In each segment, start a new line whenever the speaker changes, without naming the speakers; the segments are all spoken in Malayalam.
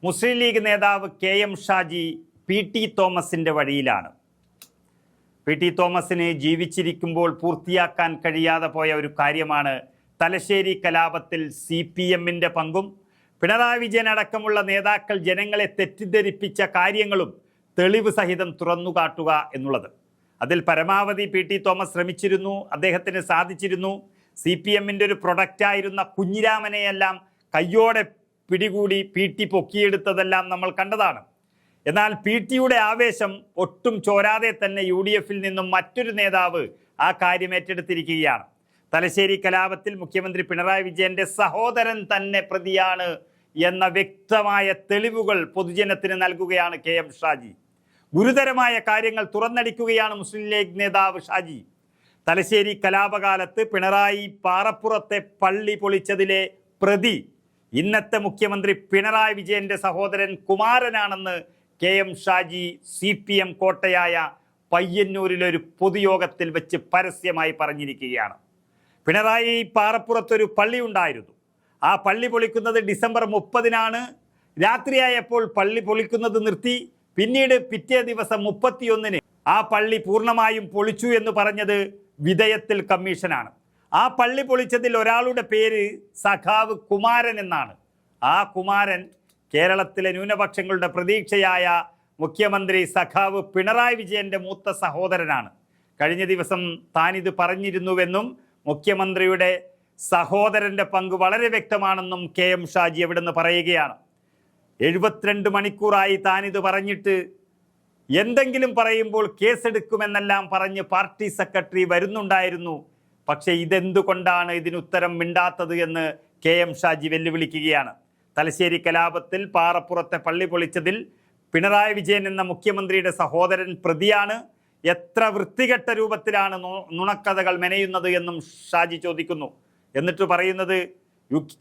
മുസ്ലിം ലീഗ് നേതാവ് KM ഷാജി PT തോമസിൻ്റെ വഴിയിലാണ്. PT തോമസിന് ജീവിച്ചിരിക്കുമ്പോൾ പൂർത്തിയാക്കാൻ കഴിയാതെ പോയ ഒരു കാര്യമാണ് തലശ്ശേരി കലാപത്തിൽ CPMൻ്റെ പങ്കും പിണറായി വിജയൻ അടക്കമുള്ള നേതാക്കൾ ജനങ്ങളെ തെറ്റിദ്ധരിപ്പിച്ച കാര്യങ്ങളും തെളിവ് സഹിതം തുറന്നുകാട്ടുക എന്നുള്ളത്. അതിൽ പരമാവധി PT തോമസ് ശ്രമിച്ചിരുന്നു, അദ്ദേഹത്തിന് സാധിച്ചിരുന്നു. CPMൻ്റെ ഒരു പ്രൊഡക്റ്റായിരുന്ന കുഞ്ഞിരാമനെയെല്ലാം കയ്യോടെ പിടികൂടി PT പൊക്കിയെടുത്തതെല്ലാം നമ്മൾ കണ്ടതാണ്. എന്നാൽ PT ആവേശം ഒട്ടും ചോരാതെ തന്നെ UDFൽ നിന്നും മറ്റൊരു നേതാവ് ആ കാര്യം ഏറ്റെടുത്തിരിക്കുകയാണ്. തലശ്ശേരി കലാപത്തിൽ മുഖ്യമന്ത്രി പിണറായി വിജയന്റെ സഹോദരൻ തന്നെ പ്രതിയാണ് എന്ന വ്യക്തമായ തെളിവുകൾ പൊതുജനത്തിന് നൽകുകയാണ് KM ഷാജി. ഗുരുതരമായ കാര്യങ്ങൾ തുറന്നടിക്കുകയാണ് മുസ്ലിം ലീഗ് നേതാവ് ഷാജി. തലശ്ശേരി കലാപകാലത്ത് പിണറായി പാറപ്പുറത്തെ പള്ളി പൊളിച്ചതിലെ പ്രതി ഇന്നത്തെ മുഖ്യമന്ത്രി പിണറായി വിജയന്റെ സഹോദരൻ കുമാരനാണെന്ന് KM ഷാജി CPM കോട്ടയായ പയ്യന്നൂരിലൊരു പൊതുയോഗത്തിൽ വെച്ച് പരസ്യമായി പറഞ്ഞിരിക്കുകയാണ്. പിണറായി പാറപ്പുറത്തൊരു പള്ളി ഉണ്ടായിരുന്നു. ആ പള്ളി പൊളിക്കുന്നത് ഡിസംബർ 30-നാണ്. രാത്രിയായപ്പോൾ പള്ളി പൊളിക്കുന്നത് നിർത്തി. പിന്നീട് പിറ്റേ ദിവസം 31-ന് ആ പള്ളി പൂർണ്ണമായും പൊളിച്ചു എന്ന് പറഞ്ഞത് വിധേയത്തിൽ കമ്മീഷനാണ്. ആ പള്ളി പൊളിച്ചതിൽ ഒരാളുടെ പേര് സഖാവ് കുമാരൻ എന്നാണ്. ആ കുമാരൻ കേരളത്തിലെ ന്യൂനപക്ഷങ്ങളുടെ പ്രതീക്ഷയായ മുഖ്യമന്ത്രി സഖാവ് പിണറായി വിജയന്റെ മൂത്ത സഹോദരനാണ്. കഴിഞ്ഞ ദിവസം താനിത് പറഞ്ഞിരുന്നുവെന്നും മുഖ്യമന്ത്രിയുടെ സഹോദരന്റെ പങ്ക് വളരെ വ്യക്തമാണെന്നും KM ഷാജി എവിടുന്ന് പറയുകയാണ്. 72 മണിക്കൂറായി താനിത് പറഞ്ഞിട്ട് എന്തെങ്കിലും പറയുമ്പോൾ കേസെടുക്കുമെന്നെല്ലാം പറഞ്ഞ് പാർട്ടി സെക്രട്ടറി വരുന്നുണ്ടായിരുന്നു. പക്ഷേ ഇതെന്തുകൊണ്ടാണ് ഇതിനുത്തരം മിണ്ടാത്തത് എന്ന് KM ഷാജി വെല്ലുവിളിക്കുകയാണ്. തലശ്ശേരി കലാപത്തിൽ പാറപ്പുറത്തെ പള്ളി പൊളിച്ചതിൽ പിണറായി വിജയൻ എന്ന മുഖ്യമന്ത്രിയുടെ സഹോദരൻ പ്രതിയാണ്. എത്ര വൃത്തികെട്ട രൂപത്തിലാണ് നുണക്കഥകൾ മെനയുന്നത് എന്നും ഷാജി ചോദിക്കുന്നു. എന്നിട്ട് പറയുന്നത്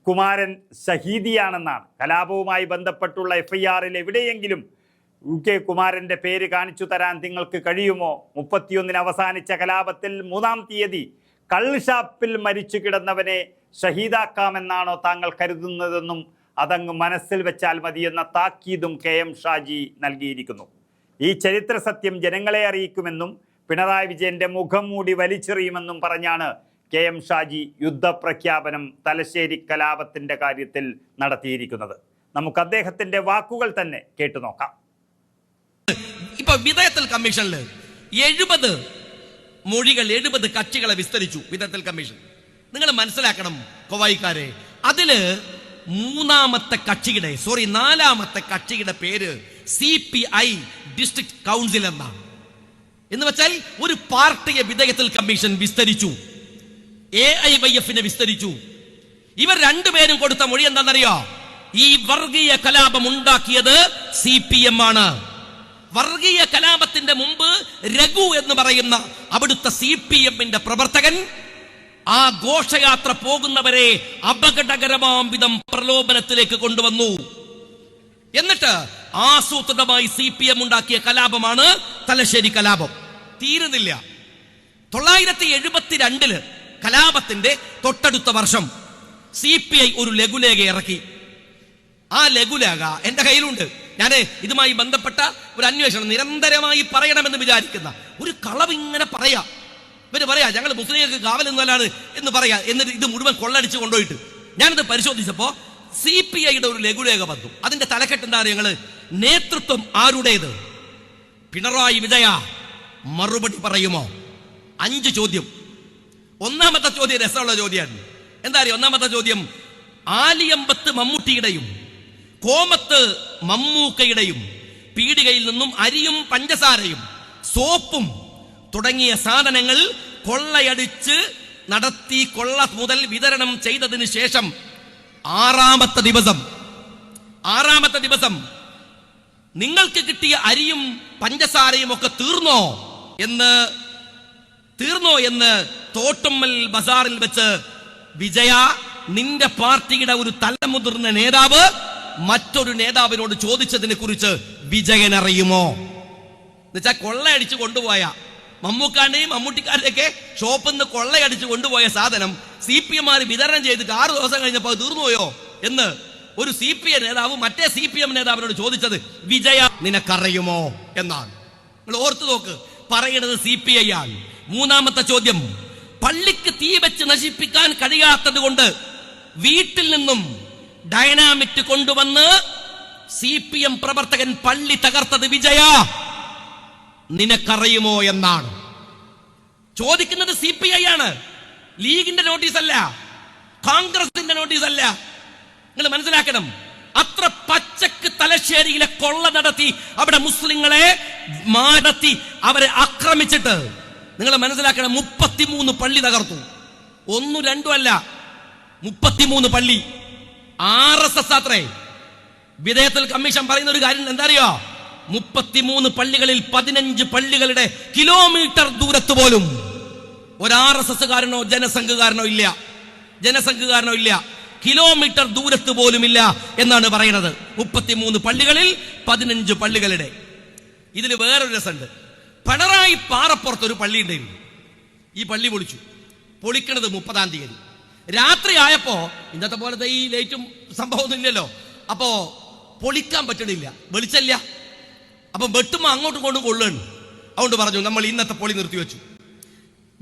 കുമാരൻ ഷഹീദിയാണെന്നാണ്. കലാപവുമായി ബന്ധപ്പെട്ടുള്ള FIRൽ എവിടെയെങ്കിലും UK കുമാരൻ്റെ പേര് കാണിച്ചു തരാൻ നിങ്ങൾക്ക് കഴിയുമോ? 31-ന് അവസാനിച്ച കലാപത്തിൽ 3-ാം തീയതി കള്ളുഷാപ്പിൽ മരിച്ചു കിടന്നവനെ ഷഹീദാക്കാമെന്നാണോ താങ്കൾ കരുതുന്നതെന്നും അതങ്ങ് മനസ്സിൽ വെച്ചാൽ മതിയെന്ന താക്കീതും KM ഷാജി നൽകിയിരിക്കുന്നു. ഈ ചരിത്ര സത്യം ജനങ്ങളെ അറിയിക്കുമെന്നും പിണറായി വിജയന്റെ മുഖം മൂടി വലിച്ചെറിയുമെന്നും പറഞ്ഞാണ് KM ഷാജി യുദ്ധപ്രഖ്യാപനം തലശ്ശേരി കലാപത്തിന്റെ കാര്യത്തിൽ നടത്തിയിരിക്കുന്നത്. നമുക്ക് അദ്ദേഹത്തിന്റെ വാക്കുകൾ തന്നെ കേട്ടു നോക്കാം.
ഇപ്പൊ വിധേയത്തിൽ കമ്മീഷനിൽ 70 മൊഴികൾ 70 കക്ഷികളെ വിസ്തരിച്ചു വിധേയത്തിൽ കമ്മീഷൻ. നിങ്ങൾ മനസ്സിലാക്കണം കോവായിക്കാരെ, അതില് 4-ാമത്തെ കക്ഷിയുടെ പേര് CPI ഡിസ്ട്രിക്ട് കൗൺസിൽ എന്നാണ്. എന്ന് വെച്ചാൽ ഒരു പാർട്ടിയെ വിധേയത്തിൽ കമ്മീഷൻ വിസ്തരിച്ചു, AIYFനെ വിസ്തരിച്ചു. ഇവർ രണ്ടുപേരും കൊടുത്ത മൊഴി എന്താണെന്നറിയോ? ഈ വർഗീയ കലാപം ഉണ്ടാക്കിയത് CPM ആണ്. വർഗീയ കലാപത്തിന്റെ മുമ്പ് രഘു എന്ന് പറയുന്ന അവിടുത്തെ CPMന്റെ പ്രവർത്തകൻ ആ ഘോഷയാത്ര പോകുന്നവരെ അപകടകരമാം വിധം പ്രലോഭനത്തിലേക്ക് കൊണ്ടുവന്നു. എന്നിട്ട് ആസൂത്രിതമായി CPM ഉണ്ടാക്കിയ കലാപമാണ് തലശ്ശേരി കലാപം. തീരുന്നില്ല. 972 കലാപത്തിന്റെ തൊട്ടടുത്ത വർഷം CPI ഒരു ലഘുലേഖ ഇറക്കി. ആ ലഘുലേഖ എന്റെ കയ്യിലുണ്ട്. ഞാൻ ഇതുമായി ബന്ധപ്പെട്ട ഒരു അന്വേഷണം നിരന്തരമായി പറയണമെന്ന് വിചാരിക്കുന്ന ഒരു കളവ് ഇങ്ങനെ പറയാ. ഇവര് പറയാ ഞങ്ങൾ മുസ്ലിങ്ങൾക്ക് കാവലെന്നല്ലാണ് എന്ന് പറയാ. എന്നിട്ട് ഇത് മുഴുവൻ കൊള്ളടിച്ച് കൊണ്ടുപോയിട്ട് ഞാനിത് പരിശോധിച്ചപ്പോ CPIയുടെ ഒരു ലഘുലേഖ വന്നു. അതിന്റെ തലക്കെട്ട് എന്താ? ഞങ്ങള് നേതൃത്വം ആരുടേത്? പിണറായി വിജയ മറുപടി പറയുമോ? 5 ചോദ്യം. 1-ാമത്തെ ചോദ്യം രസമുള്ള ചോദ്യമാണ്. എന്താ അറിയോ? 1-ാമത്തെ ചോദ്യം, ആലിയമ്പത്ത് മമ്മൂട്ടിയുടെയും കോമത്ത് മമ്മൂക്കയുടെയും പീടികയിൽ നിന്നും അരിയും പഞ്ചസാരയും സോപ്പും തുടങ്ങിയ സാധനങ്ങൾ കൊള്ളയടിച്ച് നടത്തി കൊള്ള മുതൽ വിതരണം ചെയ്തതിന് ശേഷം 6-ാമത്തെ ദിവസം നിങ്ങൾക്ക് കിട്ടിയ അരിയും പഞ്ചസാരയും ഒക്കെ തീർന്നോ എന്ന് തോട്ടുമ്മൽ ബസാറിൽ വെച്ച് വിജയ നിന്റെ പാർട്ടിയുടെ ഒരു തലമുതിർന്ന നേതാവ് മറ്റൊരു നേതാവിനോട് ചോദിച്ചതിനെ കുറിച്ച് വിജയൻ അറിയുമോ? എന്നുവെച്ചാൽ കൊള്ളയടിച്ച് കൊണ്ടുപോയ മമ്മൂക്കാന്റെയും മമ്മൂട്ടിക്കാരുടെയൊക്കെ ഷോപ്പിൽ നിന്ന് കൊള്ളയടിച്ച് കൊണ്ടുപോയ സാധനം CPM വിതരണം ചെയ്തിട്ട് 6 ദിവസം കഴിഞ്ഞപ്പോൾ തീർന്നുപോയോ എന്ന് ഒരു CPI നേതാവ് മറ്റേ CPM നേതാവിനോട് ചോദിച്ചത് വിജയ നിനക്കറിയുമോ എന്നാണ്. നിങ്ങൾ ഓർത്തു നോക്ക്, പറയണത് CPI ആണ്. മൂന്നാമത്തെ ചോദ്യം, പള്ളിക്ക് തീ വെച്ച് നശിപ്പിക്കാൻ കഴിയാത്തത് കൊണ്ട് വീട്ടിൽ നിന്നും ഡൈനാമിറ്റ് കൊണ്ടുവന്ന് CPM പ്രവർത്തകൻ പള്ളി തകർത്തത് വിജയ നിനക്കറിയുമോ എന്നാണ് ചോദിക്കുന്നത്. CPI ആണ്, ലീഗിന്റെ നോട്ടീസ് അല്ല, കോൺഗ്രസിന്റെ നോട്ടീസ് അല്ല. നിങ്ങൾ മനസ്സിലാക്കണം, അത്ര പച്ചക്ക് തലശ്ശേരിയിലെ കൊള്ള നടത്തി അവിടെ മുസ്ലിങ്ങളെ മാറ്റി അവരെ ആക്രമിച്ചിട്ട് നിങ്ങൾ മനസ്സിലാക്കണം, 33 പള്ളി തകർത്തു. 1, 2 അല്ല, 33 പള്ളി. RSS അത്രേ. വിധേയത്തിൽ കമ്മീഷൻ പറയുന്ന ഒരു കാര്യം എന്താ അറിയോ? 33 പള്ളികളിൽ 15 പള്ളികളുടെ കിലോമീറ്റർ ദൂരത്ത് പോലും ഒരു RSSകാരനോ ജനസംഘകാരനോ ഇല്ല. കിലോമീറ്റർ ദൂരത്ത് പോലും ഇല്ല എന്നാണ് പറയുന്നത്. 33 പള്ളികളിൽ 15 പള്ളികളുടെ. ഇതിൽ വേറൊരു രസമുണ്ട്. പിണറായി പാറപ്പുറത്ത് ഒരു പള്ളി ഉണ്ടായിരുന്നു. ഈ പള്ളി പൊളിക്കണത് 30-ാം തീയതി രാത്രി ആയപ്പോ, ഇന്നത്തെ പോലത്തെ ഈ ലൈറ്റും സംഭവമൊന്നും ഇല്ലല്ലോ, അപ്പോ പൊളിക്കാൻ പറ്റണില്ല, വെളിച്ചല്ല. അപ്പൊ വെട്ടുമ്പോ അങ്ങോട്ടും ഇങ്ങോട്ടും കൊള്ളുകയാണ്. അതുകൊണ്ട് പറഞ്ഞു നമ്മൾ ഇന്നത്തെ പൊളി നിർത്തിവെച്ചു.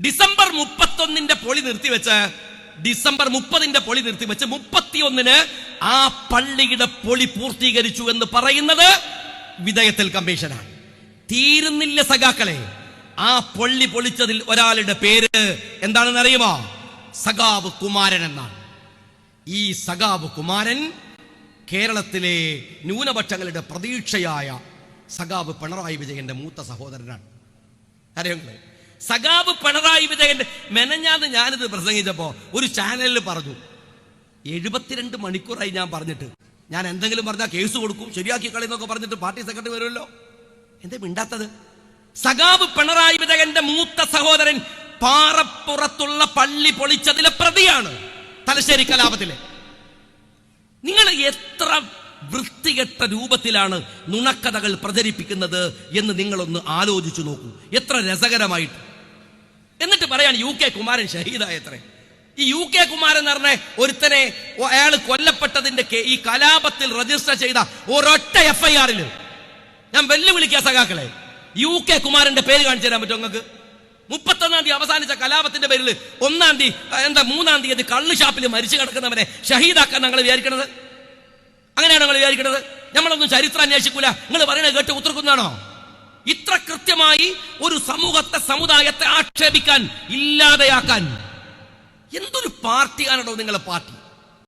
ഡിസംബർ 31 പൊളി നിർത്തിവെച്ച്, ഡിസംബർ 30 പൊളി നിർത്തിവെച്ച് 31 ആ പള്ളിയുടെ പൊളി പൂർത്തീകരിച്ചു എന്ന് പറയുന്നത് വിധേയത്തിൽ കമ്മീഷനാണ്. തീരുന്നില്ല സഖാക്കളെ. ആ പള്ളി പൊളിച്ചതിൽ ഒരാളുടെ പേര് എന്താണെന്ന് അറിയുമോ? സഖാവ് കുമാരൻ എന്നാണ്. ഈ സഖാവ് കുമാരൻ കേരളത്തിലെ ന്യൂനപക്ഷങ്ങളുടെ പ്രതീക്ഷയായ സഖാവ് പിണറായി വിജയന്റെ മൂത്ത സഹോദരനാണ്. അറിയങ്ങളെ, സഖാവ് പിണറായി വിജയന്റെ മെനഞ്ഞാന്ന് ഞാനിത് പ്രസംഗിച്ചപ്പോ ഒരു ചാനലിൽ പറഞ്ഞു, 72 മണിക്കൂറായി ഞാൻ പറഞ്ഞിട്ട്, ഞാൻ എന്തെങ്കിലും പറഞ്ഞാൽ കേസ് കൊടുക്കും, ശരിയാക്കി കളി എന്നൊക്കെ പറഞ്ഞിട്ട് പാർട്ടി സെക്രട്ടറി വരുമല്ലോ, എന്തേ മിണ്ടാത്തത്? സഖാവ് പിണറായി വിജയന്റെ മൂത്ത സഹോദരൻ പാറപ്പുറത്തുള്ള പള്ളി പൊളിച്ചതിലെ പ്രതിയാണ് തലശ്ശേരി കലാപത്തിലെ. നിങ്ങൾ എത്ര വൃത്തികെട്ട രൂപത്തിലാണ് നുണക്കഥകൾ പ്രചരിപ്പിക്കുന്നത് എന്ന് നിങ്ങളൊന്ന് ആലോചിച്ചു നോക്കൂ, എത്ര രസകരമായിട്ട്. എന്നിട്ട് പറയാൻ UK കുമാരൻ ഷഹീദായത്രേ. ഈ UK കുമാരൻ എന്ന് പറഞ്ഞ ഒരുത്തനെ അയാൾ കൊല്ലപ്പെട്ടതിന്റെ ഈ കലാപത്തിൽ രജിസ്റ്റർ ചെയ്ത ഒരൊറ്റ FIR ഞാൻ വെല്ലുവിളിക്കുക സഖാക്കളെ, UK കുമാരന്റെ പേര് കാണിച്ചു തരാൻ പറ്റുമോ നിങ്ങൾക്ക്? 31-ാം തീയതി അവസാനിച്ച കലാപത്തിന്റെ പേരിൽ 1-ാം തീയതി 3-ാം തീയതി കള്ള് ഷാപ്പിൽ മരിച്ചു കിടക്കുന്നവനെ ഷഹീദാക്കാൻ ഞങ്ങൾ വിചാരിക്കണത്? അങ്ങനെയാണ് നിങ്ങൾ വിചാരിക്കുന്നത്? നമ്മളൊന്നും ചരിത്രം അന്വേഷിക്കൂല, നിങ്ങൾ പറയണത് കേട്ട് ഉത്തർക്കുന്നതാണോ? ഇത്ര കൃത്യമായി ഒരു സമൂഹത്തെ, സമുദായത്തെ ആക്ഷേപിക്കാൻ, ഇല്ലാതെയാക്കാൻ എന്തൊരു പാർട്ടിയാണോ നിങ്ങളെ പാർട്ടി?